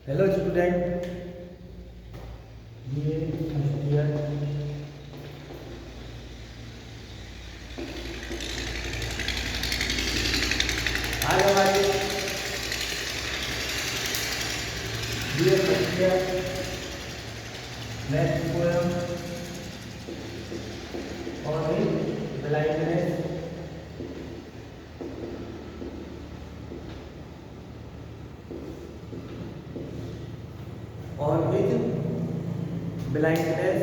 Hello student, ये first year आज हमारे ये फर्स्ट ईयर नेक्स्ट पोएम और ब्लाइंडनेस और विद ब्लाइंडनेस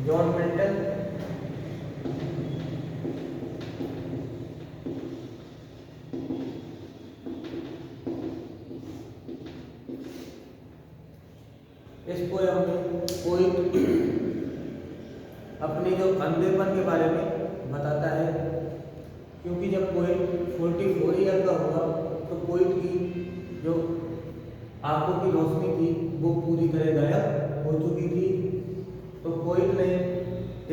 जॉन मिल्टन। इस पोएम में कोई अपनी जो अंधेपन के बारे में बताता है, क्योंकि जब कोई 44 ईयर का होगा तो कोई की जो आंखों की रोशनी थी वो पूरी तरह गायब हो चुकी थी। तो कोई ने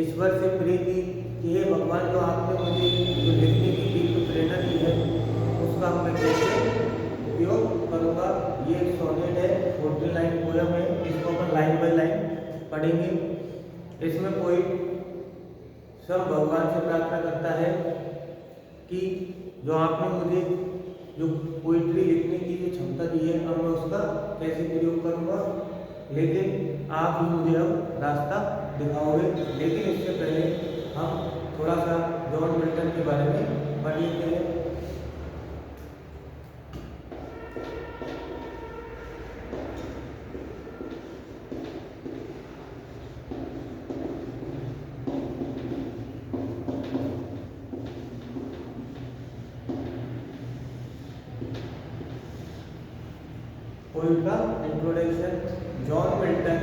ईश्वर से प्रे की कि हे भगवान, जो आपने मुझे जो लिखने की दिव्य प्रेरणा दी है उसका मैं कैसे उपयोग करूँगा। ये एक सोनेट है, 14 लाइन पोएम है। इसको अपन लाइन बाय लाइन पढ़ेंगे। इसमें कोई सब भगवान से प्रार्थना करता है कि जो आपने मुझे जो पोइट्री लिखने की जो क्षमता दी है अब मैं उसका कैसे प्रयोग करूँगा, लेकिन आप ही मुझे अब रास्ता दिखाओगे। लेकिन इससे पहले हम थोड़ा सा जॉन मिल्टन के बारे में पढ़ लेते हैं। पोएम का introduction. John Milton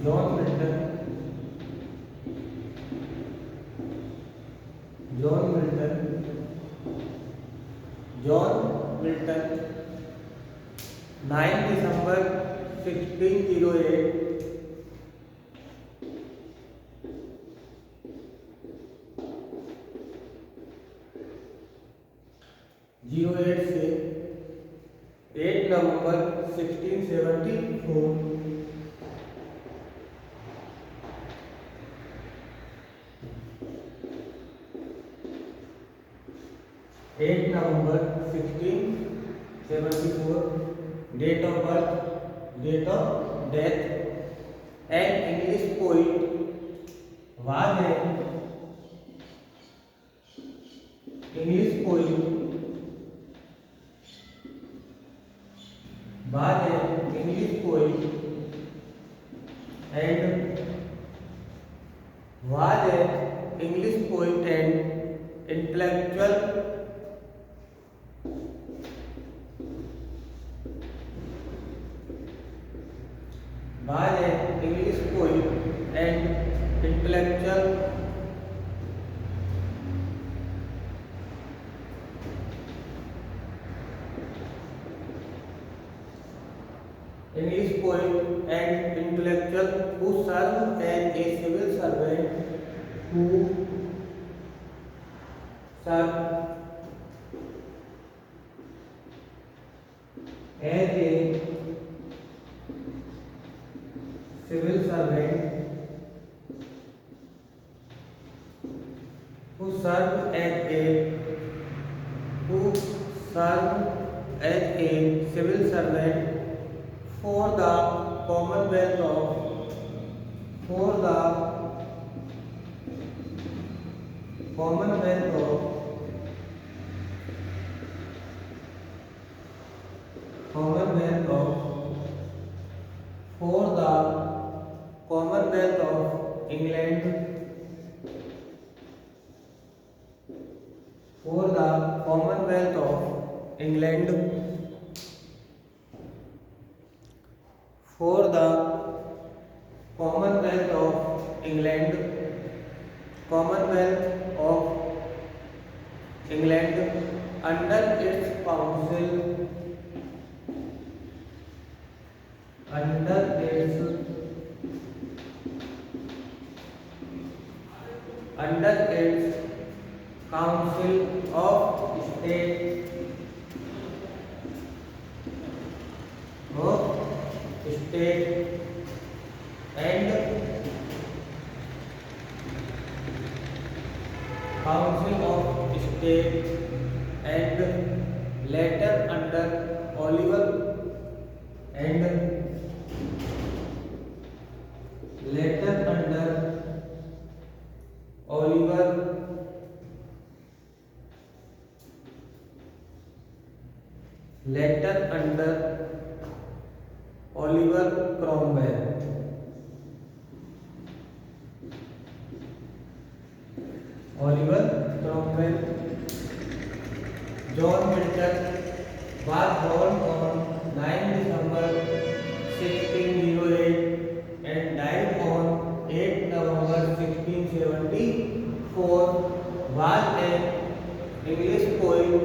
John Milton John Milton John Milton 9 दिसंबर 1608 08 से 8 नवंबर 1674 8 नवंबर 1674 date of birth, date of death. An English poet was an English poet was an English poet and intellectual was an English poet and intellectual English poet and intellectual who served as a civil servant who served as a civil servant who served as a civil servant for the Commonwealth of Commonwealth of Commonwealth of for the Commonwealth of England for the Commonwealth of England for the Commonwealth of England Commonwealth of England under its council under its council of state state and council of state and later under Oliver and later under Oliver later under Oliver Cromwell Oliver Cromwell John Milton was born on 9 December 1608 and died on 8 November 1674. Was an English poet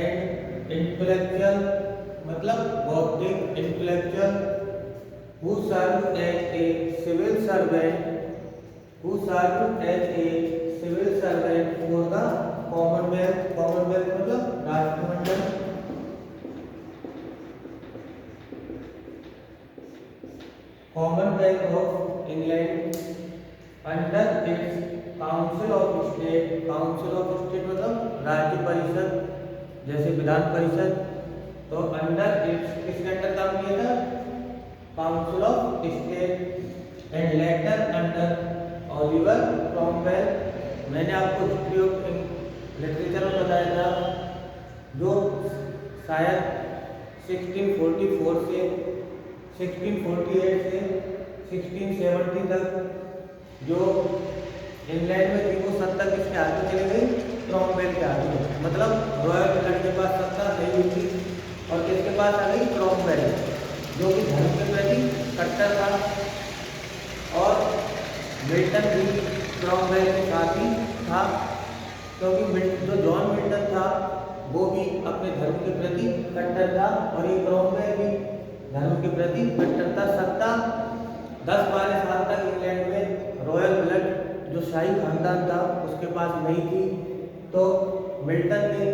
and intellectual, मतलब बौद्धिक intellectual, who served as a civil servant, for the Commonwealth. Commonwealth मतलब राष्ट्रमंडल, Commonwealth of England under its Council of State. Council of State मतलब राज्य परिषद, जैसे विधान परिषद, तो under its किसके अंडर काम किया था? Council of state and later under Oliver Cromwell. मैंने आपको हिस्ट्री ऑफ लिटरेचर में बताया था, जो शायद 1644 से 1648 से 1670 तक जो इंग्लैंड में थी वो सत्ता किसके हाथ में चली गई? क्रॉमवेल के हाथ में। मतलब रॉयल इंग्लैंड के पास सत्ता नहीं हुई थी और किसके पास आ गई? क्रॉमवेल, जो कि धर्म के प्रति कट्टर था। और मिल्टन भी क्रॉमवेल के साथ ही था, क्योंकि जो जॉन मिल्टन था वो भी अपने धर्म के प्रति कट्टर था और ये क्रॉमवेल भी धर्म के प्रति कट्टरता। सत्ता 10-12 साल तक इंग्लैंड में रॉयल ब्लड जो शाही खानदान था उसके पास नहीं थी, तो मिल्टन ने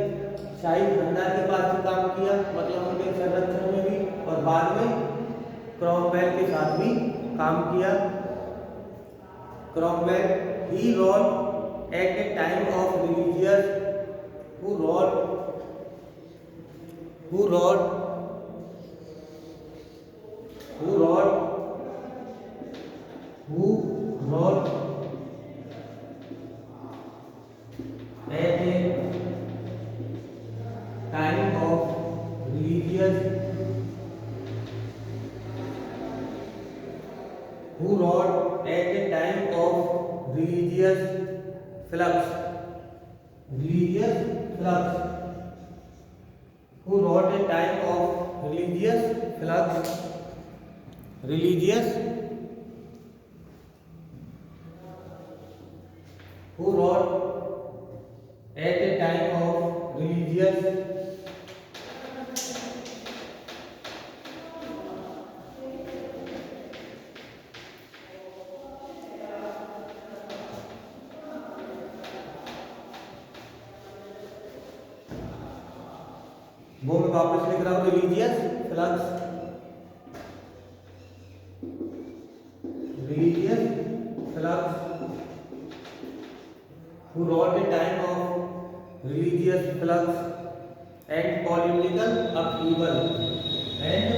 शाही खानदान के पास भी काम किया, मतलब उनके संरक्षण में भी, और बाद में क्रॉमवेल के साथ भी काम किया। Cromwell he wrote at a time of religious who wrote at a time of religious flux, who wrote a time of religious flux, who wrote at a time of religious वो मैं वापस लिख रहा हूं, religious flux, who wrote a time of religious flux and political upheaval and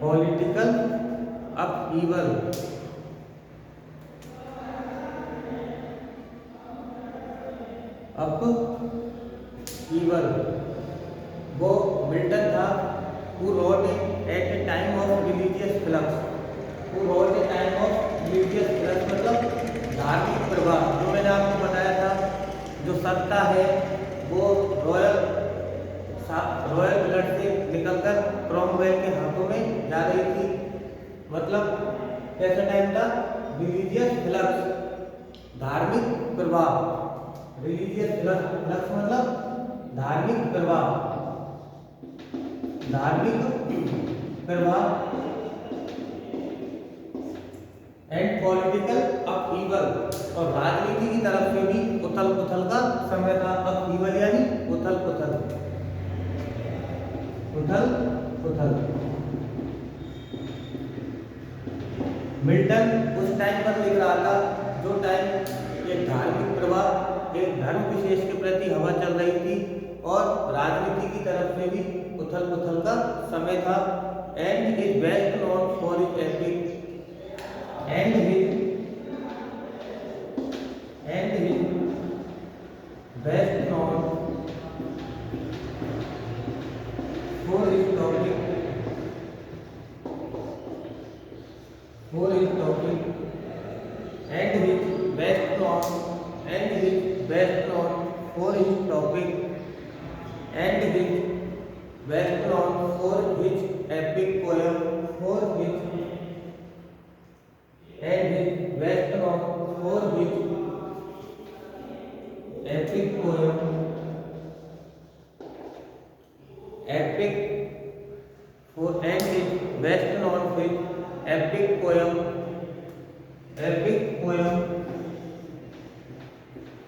political upheaval वो Milton था। who wrote at a time of religious flux, मतलब धार्मिक प्रभाव। जो मैंने आपको बताया था, जो सत्ता है वो रॉयल ब्लड से निकलकर क्रॉमवेल के हाथों में जा रही थी। मतलब कैसा टाइम था? रिलीजियस फ्लक्स, धार्मिक प्रभाव। रिलीजियस फ्लक्स मतलब धार्मिक प्रभाव एंड पॉलिटिकल अपहीवल, और राजनीति की तरफ से भी उथल पुथल का समय था। अपहीवल यानी उथल पुथल, उथल पुथल। मिल्टन उस टाइम पर लिख रहा था जो टाइम एक धार्मिक प्रवाह, एक धर्म विशेष के प्रति हवा चल रही थी और राजनीति की तरफ से भी उथल पुथल का समय था। And is best known for his epic, and his best known for his topic, for his topic, and his best known for his topic, and his best known for his epic poem, and his best known for his epic poem, and his best known for epic poem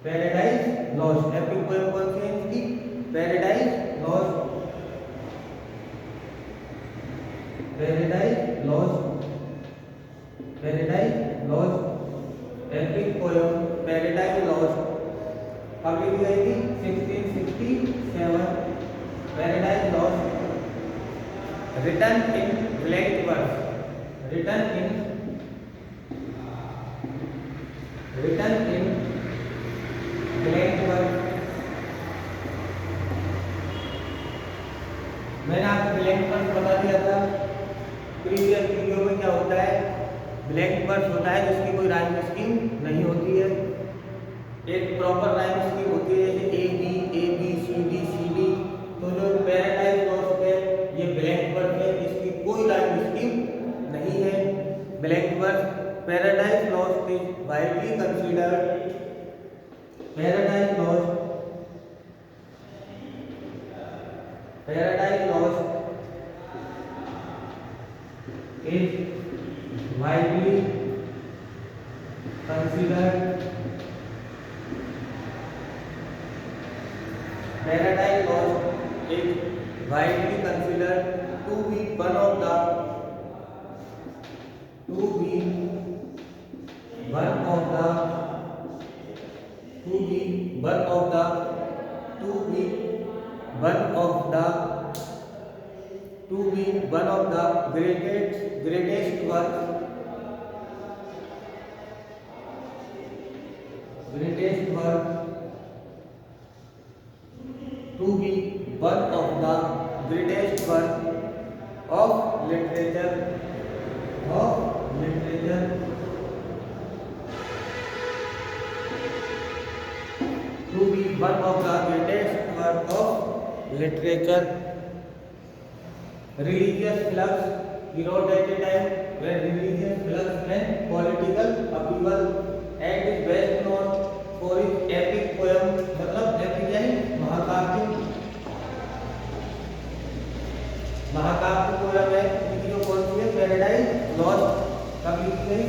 Paradise Lost. Epic poem कौन सी है इसकी? Paradise Lost, Paradise Lost, Paradise Lost. Epic poem Paradise Lost कब लिखी गई थी? 1667। Paradise Lost written in blank verse, written in blank verse। मैंने आपको ब्लैंक वर्स बता दिया था प्रीवियस वीडियो में। क्या होता है? ब्लैंक वर्स होता है जिसकी कोई राइम स्कीम नहीं होती है। एक प्रॉपर राइम स्कीम होती है जैसे ए बी सी डी। तो जो पैराडाइज लॉस्ट है ये ब्लैंक वर्स है, इसकी कोई राइम स्कीम नहीं है। Blank verse Paradise Lost is widely considered, Paradise Lost is widely considered, Paradise Lost is widely considered to be one of the greatest work to be one of the greatest work of literature, to be one of the greatest work of literature। Religious flux erode at a time when religious flux and political upheaval, and is best known for his epic poem, मतलब epic यानी महाकाव्य, महाकाव्य poem है इनकी जो कौन सी है? पैराडाइज लॉस्ट कब लिखी गई?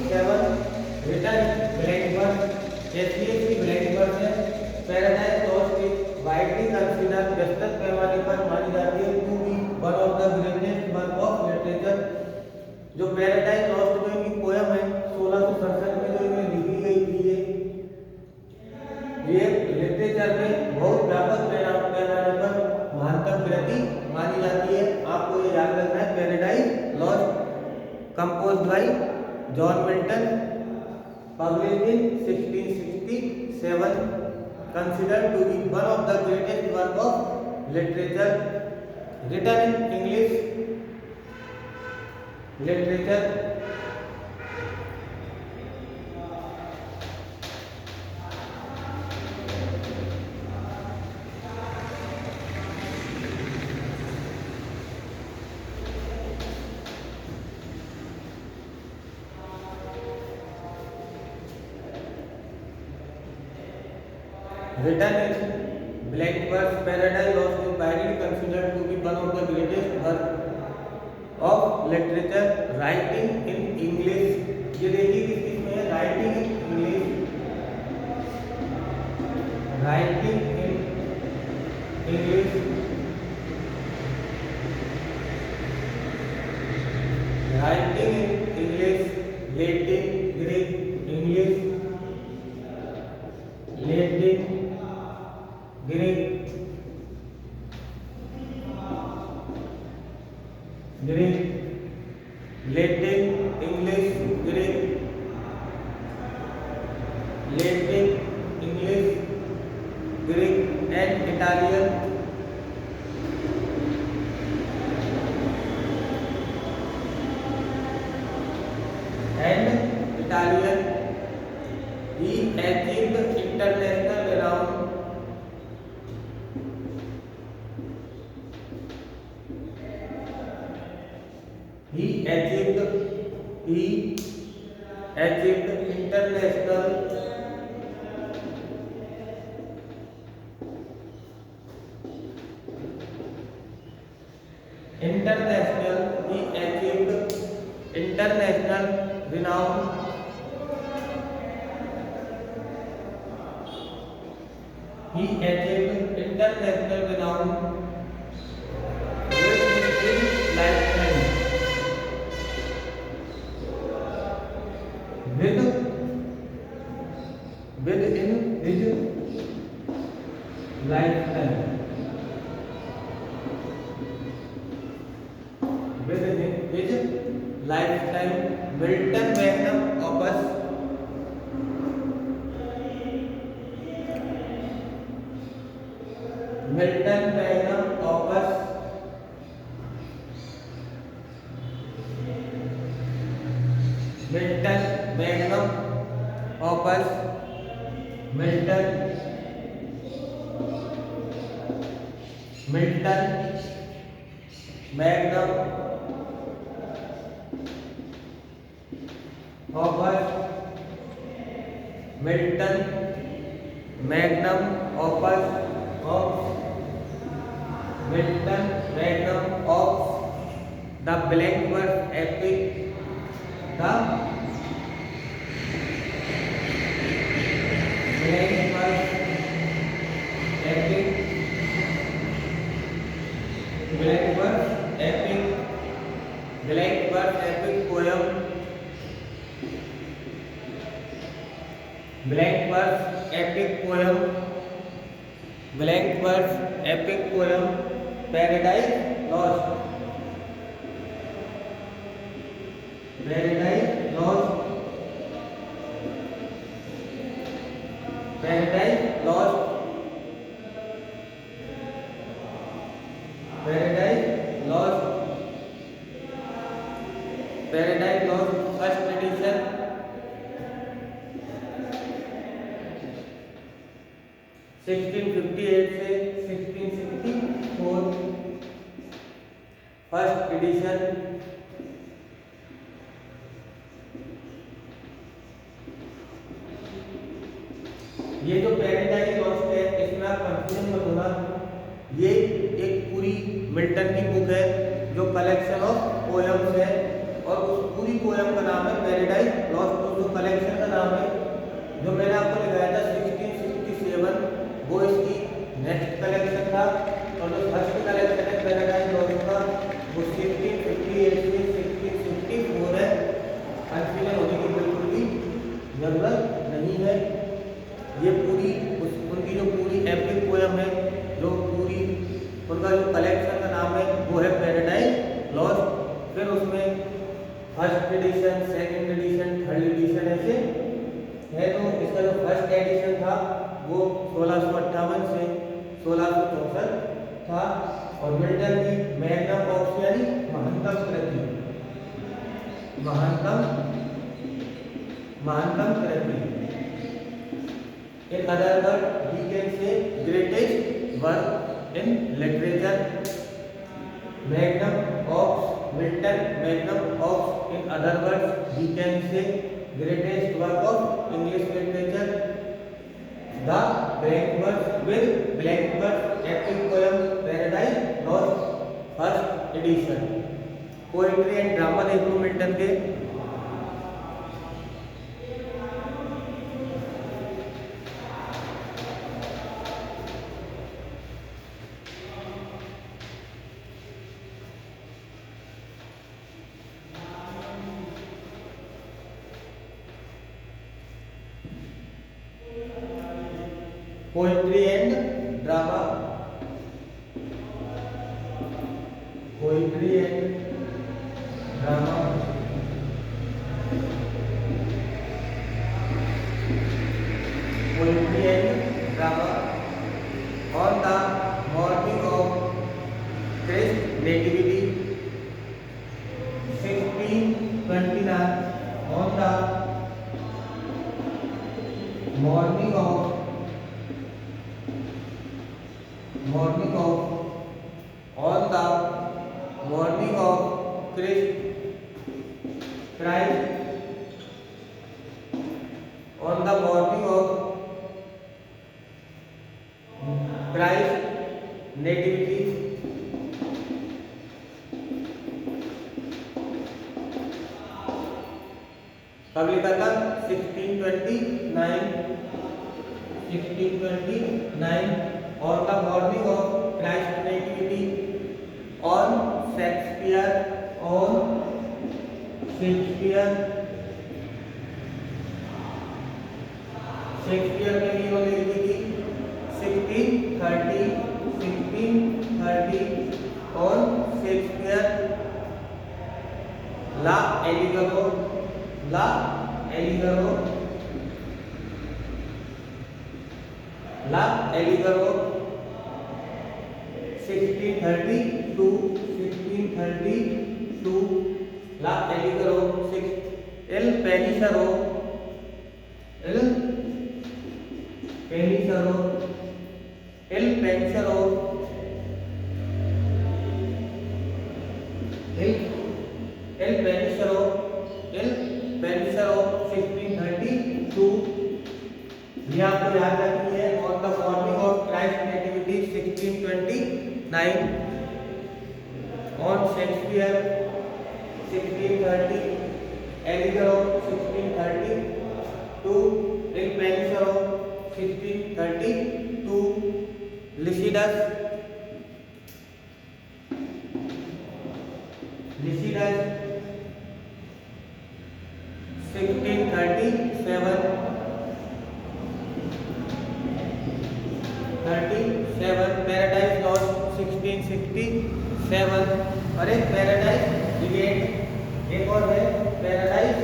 1667। रिटन ब्लैंक वर्स, जैसी ब्लैंक वर्स है। Paradise Lost is widely considered, व्यस्तक पैमाने पर मानी जाती है to be one of the greatest work of literature. जो पैराडाइज लॉस्ट जो इनकी पोएम है 1667 में जो इन्हें लिखी गई थी, ये लिटरेचर में बहुत व्यापक पैमाने पर महत्तम कृति मानी जाती है। आपको ये याद रखना है। Paradise lost composed bye John Milton, published in 1667, considered to be one of the greatest work of literature, written in English literature। Written in blank verse, Paradise Lost is widely considered to be one of the greatest works of literature writing in English, ये देखिए किस किस में है, writing in English, writing in English, writing in English, Latin, Greek, English, Latin, Greek, Greek, Latin, English, Greek, Latin, English, Greek and Italian, and Italian. He achieved international renown. He achieved international renown. He achieved international renown with his lifetime. Within his lifetime. Within his lifetime. Milton Magnum Opus. Milton Magnum Opus. Milton Magnum Opus. Milton Magnum Opus. Milton Magnum Opus of Milton Magnum of the Blank Verse Epic. The Blank Verse Epic. Blank Verse Epic. Blank Verse Epic poem. Blank Verse Epic poem. Blank Verse Epic poem. Paradise Lost. Paradise Lost. Paradise Lost. Paradise Lost. Paradise Lost first edition. 1658 से 1664 first edition. ये जो Paradise lost है इसमें आप confusion मत होना, ये एक पूरी मिल्टन की बुक है जो कलेक्शन ऑफ पोएम्स है और उस पूरी पोएम का नाम है पैराडाइज लॉस्ट। तो जो कलेक्शन का नाम है जो मैंने आपको लिखाया था 1667 वो इसकी नेक्स्ट कलेक्शन था और जो फर्स्ट कलेक्शन है पैराडाइज लॉस्ट का वो 1658 से 1664 है। कंफ्यूजन होने की बिल्कुल भी जरूरत नहीं है। ये पूरी उनकी जो पूरी एपिक पोएम है, जो पूरी उनका जो कलेक्शन का नाम है वो है पैराडाइज लॉस्ट। फिर उसमें first edition, second edition, third edition ऐसे है। तो इसका जो फर्स्ट एडिशन था वो 1658 से 1664 था और मिल्टन की मैग्नम ऑप्स यानी महत्तम कृति, महानतम कृति। In other words, we can say greatest work in literature. Magnum opus, Milton Magnum opus. In other words, we can say greatest work of English literature. The blank verse with blank verse epic poem Paradise Lost first edition. Poetry and drama देख लो Milton के। Poetry and drama, poetry and drama, poetry and drama on the morning of Christ nativity 1629 on the morning of on the morning of Christ on the morning of Christ nativity कब लिखा था 1629 on the morning of Christ nativity on Shakespeare ने हीरो ने लिखी थी 1630 on Shakespeare L'Allegro 1632 L'Allegro 6 Il Penseroso Il Penseroso 1632 ये आपको याद रखनी है। On the morning of Christ nativity 1629 on Shakespeare 1630 Allegro 1632 Il Penseroso 1632 लिसिडस 1637 पैराडाइज लॉस्ट 1667 और एक पैराडाइज डिबेट, एक और है पैराडाइज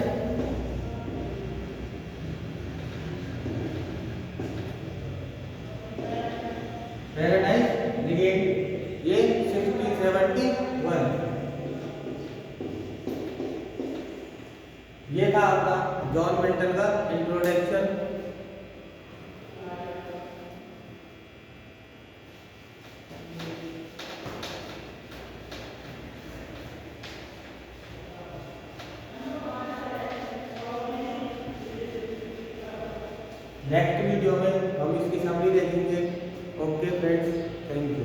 डिबेट, ये 1671। ये था आपका जॉन मिल्टन का इंट्रोडक्शन। नेक्स्ट वीडियो में हम इसकी समरी देखेंगे। Okay friends, thank you.